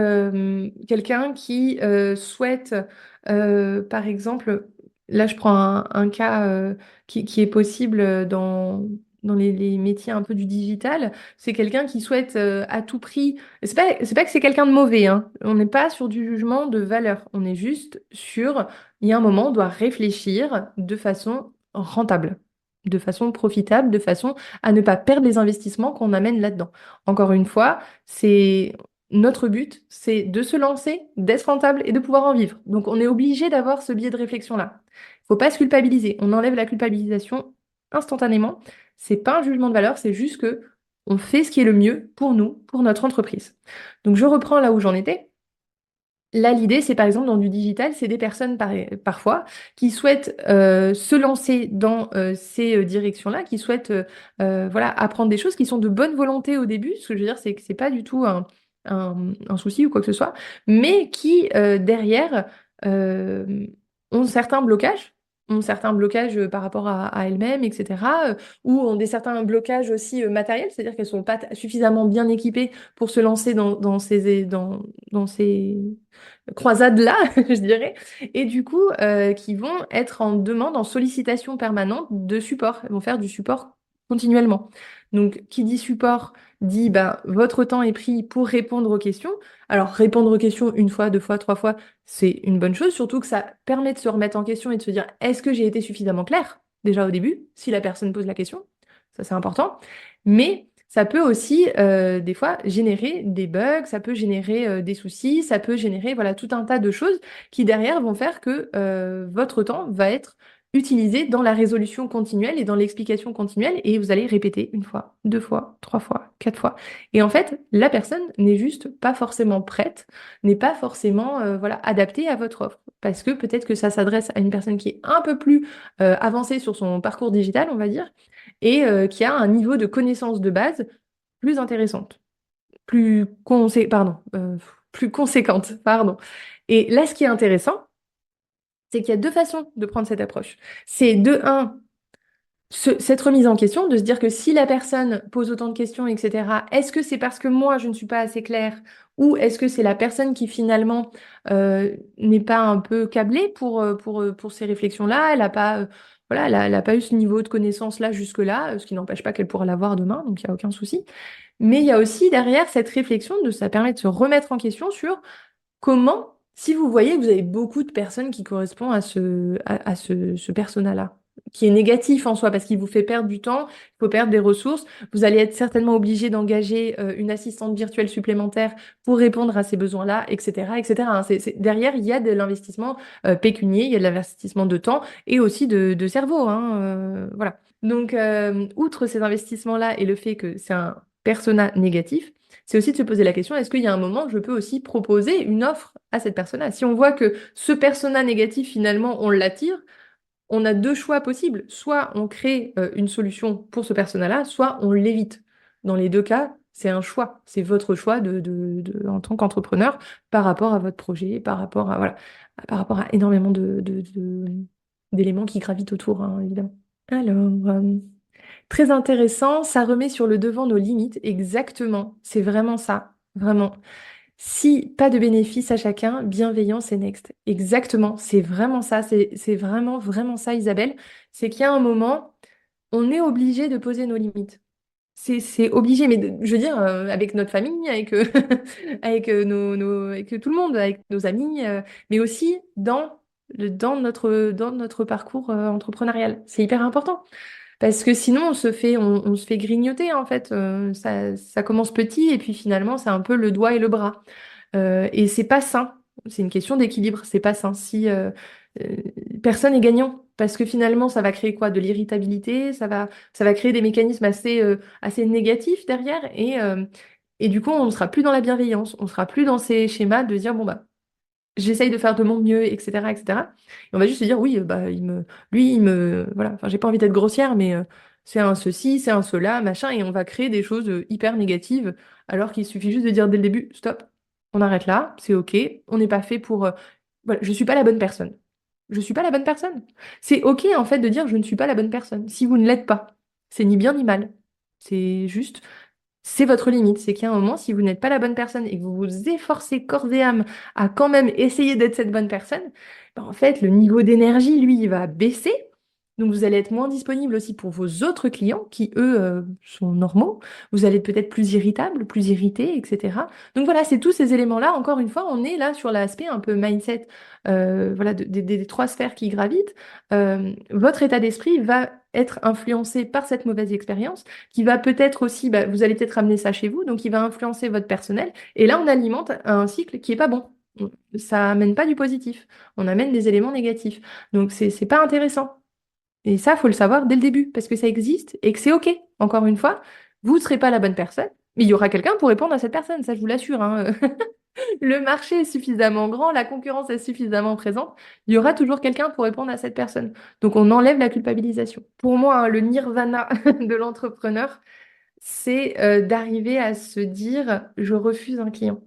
quelqu'un qui souhaite, par exemple, là je prends un cas qui est possible dans les métiers un peu du digital, c'est quelqu'un qui souhaite à tout prix. C'est pas que c'est quelqu'un de mauvais, hein. On n'est pas sur du jugement de valeur. On est juste sur, il y a un moment, on doit réfléchir de façon rentable, de façon profitable, de façon à ne pas perdre les investissements qu'on amène là-dedans. Encore une fois, c'est notre but, c'est de se lancer, d'être rentable et de pouvoir en vivre. Donc, on est obligé d'avoir ce biais de réflexion-là. Il faut pas se culpabiliser. On enlève la culpabilisation instantanément. C'est pas un jugement de valeur, c'est juste que on fait ce qui est le mieux pour nous, pour notre entreprise. Donc, je reprends là où j'en étais. Là, l'idée, c'est par exemple dans du digital, c'est des personnes parfois qui souhaitent se lancer dans ces directions-là, qui souhaitent voilà, apprendre des choses qui sont de bonne volonté au début. Ce que je veux dire, c'est que c'est pas du tout un souci ou quoi que ce soit, mais qui derrière euh, ont certains blocages par rapport à elles-mêmes, etc., ou ont certains blocages aussi matériels, c'est-à-dire qu'elles sont pas suffisamment bien équipées pour se lancer dans ces croisade-là, je dirais, et du coup, qui vont être en demande, en sollicitation permanente de support. Elles vont faire du support continuellement. Donc, qui dit support dit, ben, votre temps est pris pour répondre aux questions. Alors, répondre aux questions une fois, deux fois, trois fois, c'est une bonne chose, surtout que ça permet de se remettre en question et de se dire, est-ce que j'ai été suffisamment clair, déjà au début, si la personne pose la question? Ça, c'est important. Mais ça peut aussi, des fois, générer des bugs, ça peut générer des soucis, ça peut générer voilà, tout un tas de choses qui, derrière, vont faire que votre temps va être utilisé dans la résolution continuelle et dans l'explication continuelle, et vous allez répéter une fois, deux fois, trois fois, quatre fois. Et en fait, la personne n'est juste pas forcément prête, n'est pas forcément voilà, adaptée à votre offre. Parce que peut-être que ça s'adresse à une personne qui est un peu plus avancée sur son parcours digital, on va dire, et qui a un niveau de connaissance de base plus intéressante, pardon, plus conséquente, pardon. Et là, ce qui est intéressant, c'est qu'il y a deux façons de prendre cette approche. C'est de un, cette remise en question, de se dire que si la personne pose autant de questions, etc., est-ce que c'est parce que moi, je ne suis pas assez claire ou est-ce que c'est la personne qui finalement n'est pas un peu câblée pour ces réflexions-là, elle n'a pas, voilà, elle a pas eu ce niveau de connaissance-là jusque-là, ce qui n'empêche pas qu'elle pourra l'avoir demain, donc il n'y a aucun souci. Mais il y a aussi derrière cette réflexion, ça permet de se remettre en question sur comment, si vous voyez que vous avez beaucoup de personnes qui correspondent à ce persona-là, qui est négatif en soi parce qu'il vous fait perdre du temps, il faut perdre des ressources, vous allez être certainement obligé d'engager une assistante virtuelle supplémentaire pour répondre à ces besoins-là, etc., etc. Hein. Derrière, il y a de l'investissement pécunier, il y a de l'investissement de temps et aussi de cerveau. Hein, voilà. Donc, outre ces investissements-là et le fait que c'est un persona négatif, c'est aussi de se poser la question, est-ce qu'il y a un moment où je peux aussi proposer une offre à cette personne-là? Si on voit que ce persona négatif, finalement, on l'attire, on a deux choix possibles. Soit on crée une solution pour ce persona-là, soit on l'évite. Dans les deux cas, c'est un choix. C'est votre choix en tant qu'entrepreneur par rapport à votre projet, par rapport à, voilà, par rapport à énormément d'éléments qui gravitent autour, hein, évidemment. Alors, très intéressant, ça remet sur le devant nos limites, exactement, c'est vraiment ça, vraiment. Si pas de bénéfice à chacun, bienveillance et next. Exactement, c'est vraiment ça, c'est vraiment, vraiment ça, Isabelle. C'est qu'il y a un moment, on est obligé de poser nos limites. C'est obligé, mais je veux dire, avec notre famille, avec tout le monde, avec nos amis, mais aussi dans notre parcours entrepreneurial. C'est hyper important. Parce que sinon, on se fait grignoter, en fait. Ça commence petit et puis finalement, c'est un peu le doigt et le bras. Et c'est pas sain. C'est une question d'équilibre. C'est pas sain. Si euh, personne n'est gagnant, parce que finalement, ça va créer quoi? De l'irritabilité, ça va créer des mécanismes assez négatifs derrière. Et du coup, on ne sera plus dans la bienveillance. On ne sera plus dans ces schémas de dire, bon, bah, j'essaye de faire de mon mieux, etc., etc. Et on va juste se dire, oui, bah, voilà, enfin, j'ai pas envie d'être grossière, mais c'est un ceci, c'est un cela, machin, et on va créer des choses hyper négatives, alors qu'il suffit juste de dire dès le début, stop, on arrête là, c'est ok, on n'est pas fait pour, voilà, je suis pas la bonne personne. Je suis pas la bonne personne. C'est ok, en fait, de dire je ne suis pas la bonne personne, si vous ne l'êtes pas. C'est ni bien ni mal. C'est juste, c'est votre limite. C'est qu'il y a un moment, si vous n'êtes pas la bonne personne et que vous vous efforcez corps et âme à quand même essayer d'être cette bonne personne, ben, en fait, le niveau d'énergie, lui, il va baisser. Donc, vous allez être moins disponible aussi pour vos autres clients qui, eux, sont normaux. Vous allez être peut-être plus irritable, plus irrité, etc. Donc, voilà, c'est tous ces éléments-là. Encore une fois, on est là sur l'aspect un peu mindset, voilà, des trois sphères qui gravitent. Votre état d'esprit va être influencé par cette mauvaise expérience qui va peut-être aussi, bah, vous allez peut-être amener ça chez vous, donc il va influencer votre personnel. Et là, on alimente un cycle qui est pas bon. Ça amène pas du positif. On amène des éléments négatifs. Donc c'est pas intéressant. Et ça, faut le savoir dès le début, parce que ça existe et que c'est OK. Encore une fois, vous ne serez pas la bonne personne, mais il y aura quelqu'un pour répondre à cette personne, ça je vous l'assure, hein. Le marché est suffisamment grand, la concurrence est suffisamment présente, il y aura toujours quelqu'un pour répondre à cette personne. Donc on enlève la culpabilisation. Pour moi, hein, le nirvana de l'entrepreneur, c'est d'arriver à se dire je refuse un client.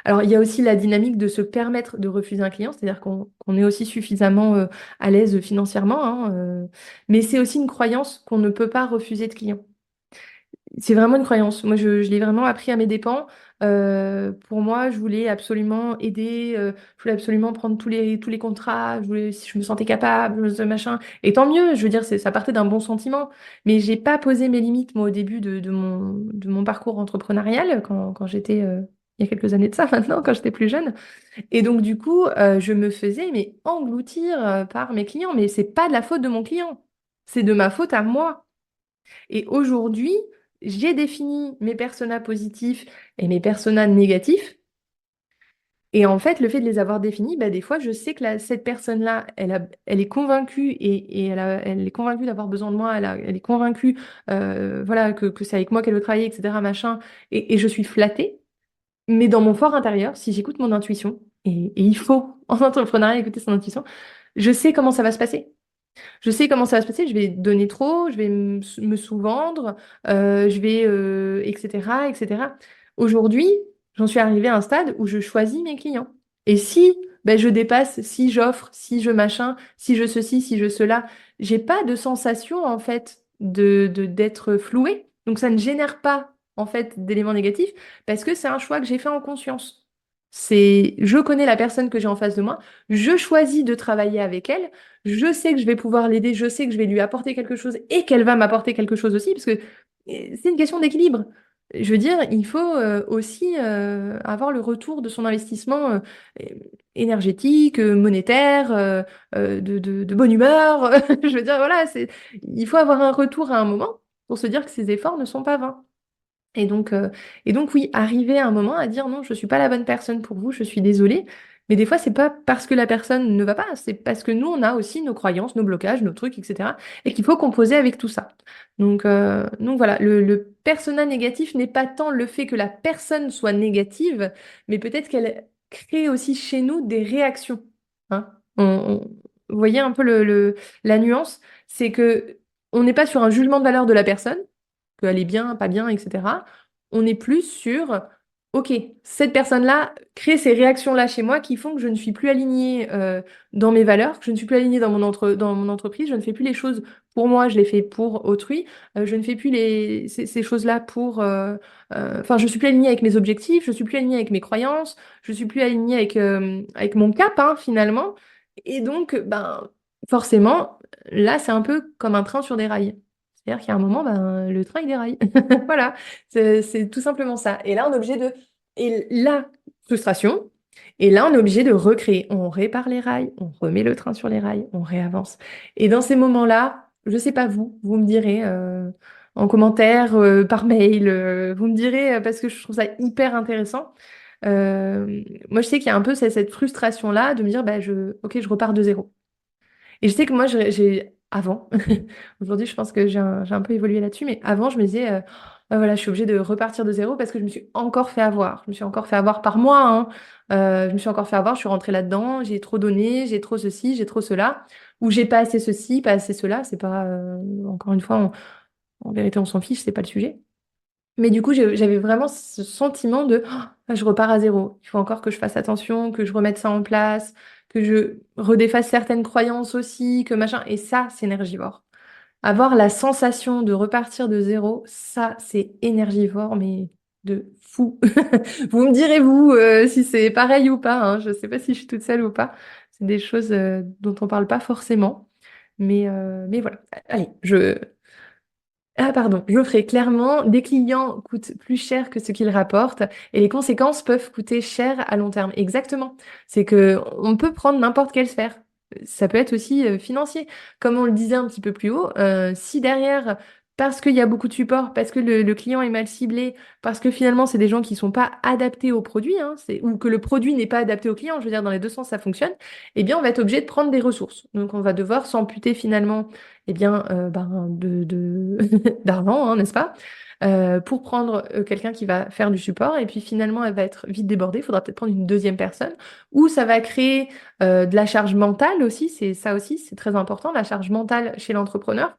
Alors, il y a aussi la dynamique de se permettre de refuser un client, c'est-à-dire qu'on est aussi suffisamment à l'aise financièrement, hein, mais c'est aussi une croyance qu'on ne peut pas refuser de clients. C'est vraiment une croyance. Moi, je l'ai vraiment appris à mes dépens. Pour moi, je voulais absolument aider, je voulais absolument prendre tous les contrats, si je me sentais capable, machin. Et tant mieux, je veux dire, ça partait d'un bon sentiment. Mais j'ai pas posé mes limites, moi, au début de mon parcours entrepreneurial, quand j'étais, il y a quelques années de ça maintenant, quand j'étais plus jeune. Et donc, du coup, je me faisais mais engloutir par mes clients. Mais c'est pas de la faute de mon client, c'est de ma faute à moi. Et aujourd'hui, j'ai défini mes personas positifs et mes personas négatifs. Et en fait, le fait de les avoir définis, bah, des fois, je sais que cette personne-là, elle est convaincue et elle est convaincue d'avoir besoin de moi. Elle est convaincue, voilà, que c'est avec moi qu'elle veut travailler, etc., machin. Et je suis flattée. Mais dans mon fort intérieur, si j'écoute mon intuition, et il faut en entrepreneuriat écouter son intuition, je sais comment ça va se passer. Je sais comment ça va se passer, je vais donner trop, je vais me sous-vendre, je vais, etc., etc. Aujourd'hui, j'en suis arrivée à un stade où je choisis mes clients. Et si ben, je dépasse, si j'offre, si je machin, si je ceci, si je cela, j'ai pas de sensation en fait d'être flouée. Donc ça ne génère pas en fait d'éléments négatifs parce que c'est un choix que j'ai fait en conscience. Je connais la personne que j'ai en face de moi, je choisis de travailler avec elle, je sais que je vais pouvoir l'aider, je sais que je vais lui apporter quelque chose et qu'elle va m'apporter quelque chose aussi parce que c'est une question d'équilibre. Je veux dire, il faut aussi avoir le retour de son investissement énergétique, monétaire, de bonne humeur. Je veux dire, voilà, il faut avoir un retour à un moment pour se dire que ses efforts ne sont pas vains. Et donc, euh, et donc oui, arriver à un moment à dire non, je suis pas la bonne personne pour vous, je suis désolée. Mais des fois, c'est pas parce que la personne ne va pas, c'est parce que nous, on a aussi nos croyances, nos blocages, nos trucs, etc. Et qu'il faut composer avec tout ça. Donc voilà, le persona négatif n'est pas tant le fait que la personne soit négative, mais peut-être qu'elle crée aussi chez nous des réactions. Hein. Vous voyez un peu la nuance, c'est que on n'est pas sur un jugement de valeur de la personne qu'elle est bien, pas bien, etc. On est plus sur, OK, cette personne-là crée ces réactions-là chez moi qui font que je ne suis plus alignée dans mes valeurs, que je ne suis plus alignée dans mon entreprise, je ne fais plus les choses pour moi, je les fais pour autrui, je ne fais plus ces choses-là pour... Enfin, je suis plus alignée avec mes objectifs, je suis plus alignée avec mes croyances, je suis plus alignée avec mon cap, hein, finalement. Et donc, ben, forcément, là, c'est un peu comme un train sur des rails. C'est-à-dire qu'il y a un moment, ben, le train, il déraille. Voilà, c'est tout simplement ça. Et là, on est obligé de... Et la frustration, et là, on est obligé de recréer. On répare les rails, on remet le train sur les rails, on réavance. Et dans ces moments-là, je sais pas vous, vous me direz en commentaire, par mail, vous me direz, parce que je trouve ça hyper intéressant. Moi, je sais qu'il y a un peu cette frustration-là de me dire, bah, ok, je repars de zéro. Et je sais que moi, avant, aujourd'hui, je pense que j'ai un peu évolué là-dessus, mais avant, je me disais, ah, voilà, je suis obligée de repartir de zéro parce que je me suis encore fait avoir. Je me suis encore fait avoir par moi, hein. Je me suis encore fait avoir, je suis rentrée là-dedans, j'ai trop donné, j'ai trop ceci, j'ai trop cela, ou j'ai pas assez ceci, pas assez cela. C'est pas, encore une fois, en vérité, on s'en fiche, c'est pas le sujet. Mais du coup, j'avais vraiment ce sentiment de je repars à zéro. Il faut encore que je fasse attention, que je remette ça en place, que je redéfasse certaines croyances aussi, que machin. Et ça, c'est énergivore. Avoir la sensation de repartir de zéro, ça, c'est énergivore, mais de fou. Vous me direz, vous, si c'est pareil ou pas, hein. Je ne sais pas si je suis toute seule ou pas. C'est des choses dont on parle pas forcément. Mais voilà. Allez, ah pardon, je ferai clairement, des clients coûtent plus cher que ce qu'ils rapportent et les conséquences peuvent coûter cher à long terme. Exactement. C'est que on peut prendre n'importe quelle sphère. Ça peut être aussi financier. Comme on le disait un petit peu plus haut, si derrière, parce qu'il y a beaucoup de support, parce que le client est mal ciblé, parce que finalement c'est des gens qui sont pas adaptés au produit, hein, ou que le produit n'est pas adapté au client, je veux dire dans les deux sens ça fonctionne, eh bien on va être obligé de prendre des ressources. Donc on va devoir s'amputer finalement eh bien, d'argent, hein, n'est-ce pas? Pour prendre quelqu'un qui va faire du support et puis finalement elle va être vite débordée, il faudra peut-être prendre une deuxième personne ou ça va créer de la charge mentale aussi, c'est ça aussi, c'est très important, la charge mentale chez l'entrepreneur,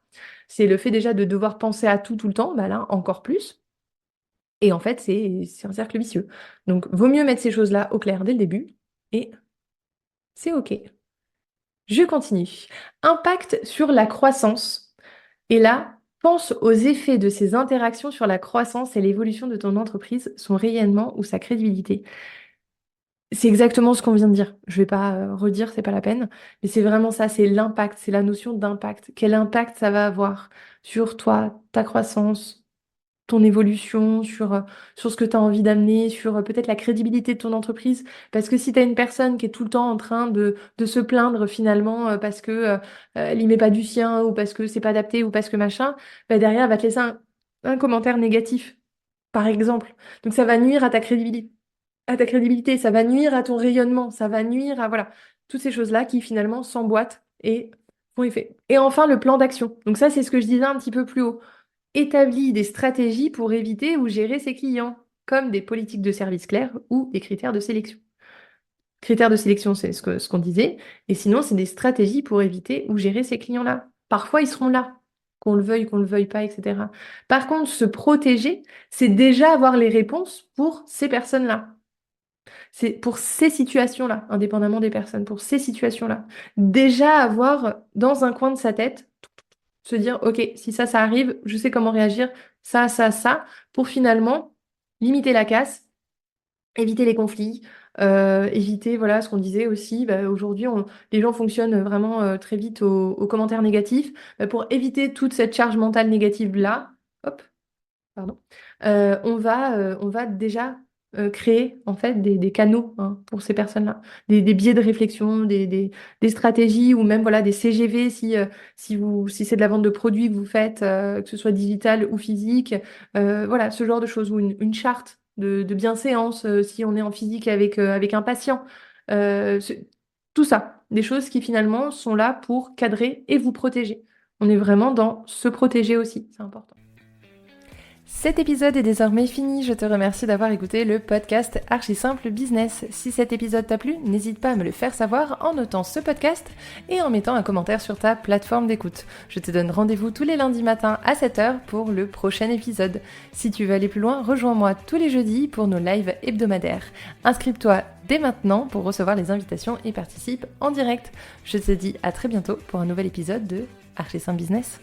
c'est le fait déjà de devoir penser à tout le temps, bah là encore plus. Et en fait, c'est un cercle vicieux. Donc, vaut mieux mettre ces choses-là au clair dès le début et c'est OK. Je continue. Impact sur la croissance. Et là, pense aux effets de ces interactions sur la croissance et l'évolution de ton entreprise, son rayonnement ou sa crédibilité. C'est exactement ce qu'on vient de dire. Je vais pas redire, c'est pas la peine. Mais c'est vraiment ça, c'est l'impact, c'est la notion d'impact. Quel impact ça va avoir sur toi, ta croissance, ton évolution, sur ce que tu as envie d'amener, sur peut-être la crédibilité de ton entreprise. Parce que si tu as une personne qui est tout le temps en train de se plaindre finalement parce que elle y met pas du sien ou parce que c'est pas adapté ou parce que machin, bah derrière, elle va te laisser un commentaire négatif, par exemple. Donc ça va nuire à ta crédibilité, ça va nuire à ton rayonnement, ça va nuire à voilà, toutes ces choses-là qui finalement s'emboîtent et font effet. Et enfin, le plan d'action. Donc ça, c'est ce que je disais un petit peu plus haut. Établis des stratégies pour éviter ou gérer ses clients, comme des politiques de service claires ou des critères de sélection. Critères de sélection, c'est ce qu'on disait. Et sinon, c'est des stratégies pour éviter ou gérer ces clients-là. Parfois, ils seront là, qu'on le veuille pas, etc. Par contre, se protéger, c'est déjà avoir les réponses pour ces personnes-là. C'est pour ces situations-là, indépendamment des personnes, pour ces situations-là. Déjà avoir dans un coin de sa tête, se dire, OK, si ça arrive, je sais comment réagir, ça, pour finalement limiter la casse, éviter les conflits, éviter, voilà, ce qu'on disait aussi, bah, aujourd'hui, les gens fonctionnent vraiment très vite aux commentaires négatifs. Bah, pour éviter toute cette charge mentale négative-là, hop, pardon, on va déjà créer en fait des canaux hein, pour ces personnes-là, des biais de réflexion, des stratégies ou même voilà des CGV si c'est de la vente de produits que vous faites, que ce soit digital ou physique, voilà ce genre de choses ou une charte de bienséance si on est en physique avec un patient. Tout ça, des choses qui finalement sont là pour cadrer et vous protéger. On est vraiment dans se protéger aussi, c'est important. Cet épisode est désormais fini, je te remercie d'avoir écouté le podcast Archi Simple Business. Si cet épisode t'a plu, n'hésite pas à me le faire savoir en notant ce podcast et en mettant un commentaire sur ta plateforme d'écoute. Je te donne rendez-vous tous les lundis matins à 7h pour le prochain épisode. Si tu veux aller plus loin, rejoins-moi tous les jeudis pour nos lives hebdomadaires. Inscris-toi dès maintenant pour recevoir les invitations et participe en direct. Je te dis à très bientôt pour un nouvel épisode de Archi Simple Business.